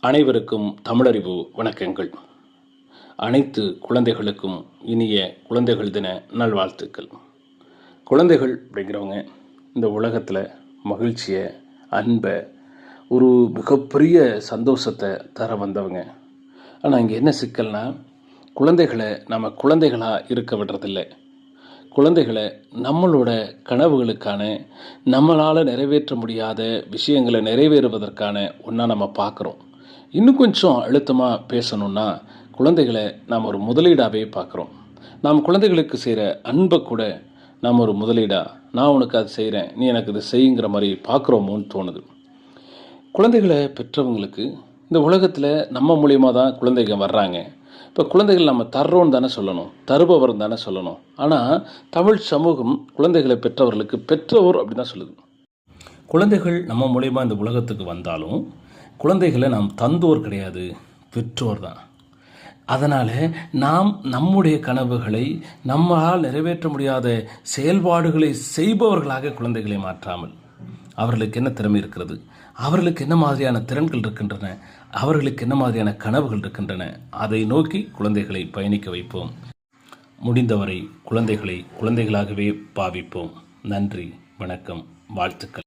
அனைவருக்கும் தமிழறிவு வணக்கங்கள். அனைத்து குழந்தைகளுக்கும் இனிய குழந்தைகள் தின நல்வாழ்த்துக்கள். குழந்தைகள் அப்படிங்கிறவங்க இந்த உலகத்தில் மகிழ்ச்சியை, அன்பை, ஒரு மிகப்பெரிய சந்தோஷத்தை தர வந்தவங்க. ஆனால் இங்கே என்ன சிக்கல்னா, குழந்தைகளை நம்ம குழந்தைகளாக இருக்க விடுறதில்லை. குழந்தைகளை நம்மளோட கனவுகளுக்கான, நம்மளால் நிறைவேற்ற முடியாத விஷயங்களை நிறைவேறுவதற்கான ஒன்றா நம்ம பார்க்குறோம். இன்னும் கொஞ்சம் அழுத்தமாக பேசணுன்னா, குழந்தைகளை நாம் ஒரு முதலீடாகவே பார்க்குறோம். நாம் குழந்தைகளுக்கு செய்கிற அன்பை கூட நாம் ஒரு முதலீடாக, நான் உனக்கு அது செய்கிறேன், நீ எனக்கு இது செய்யுங்கிற மாதிரி பார்க்குறோமோன்னு தோணுது. குழந்தைகளை பெற்றவங்களுக்கு இந்த உலகத்தில் நம்ம மூலியமாக தான் குழந்தைகள் வர்றாங்க. இப்போ குழந்தைகள் நம்ம தர்றோன்னு தானே சொல்லணும், தருபவர் தானே சொல்லணும். ஆனால் தமிழ் சமூகம் குழந்தைகளை பெற்றவர்களுக்கு பெற்றோர் அப்படி தான் சொல்லுது. குழந்தைகள் நம்ம மூலியமாக இந்த உலகத்துக்கு வந்தாலும் குழந்தைகளை நாம் தந்தோர் கிடையாது, பெற்றோர் தான். அதனால் நாம் நம்முடைய கனவுகளை, நம்மால் நிறைவேற்ற முடியாத செயல்பாடுகளை செய்பவர்களாக குழந்தைகளை மாற்றாமல், அவர்களுக்கு என்ன திறமை இருக்கிறது, அவர்களுக்கு என்ன மாதிரியான திறன்கள் இருக்கின்றன, அவர்களுக்கு என்ன மாதிரியான கனவுகள் இருக்கின்றன, அதை நோக்கி குழந்தைகளை பயணிக்க வைப்போம். முடிந்தவரை குழந்தைகளை குழந்தைகளாகவே பாவிப்போம். நன்றி, வணக்கம், வாழ்த்துக்கள்.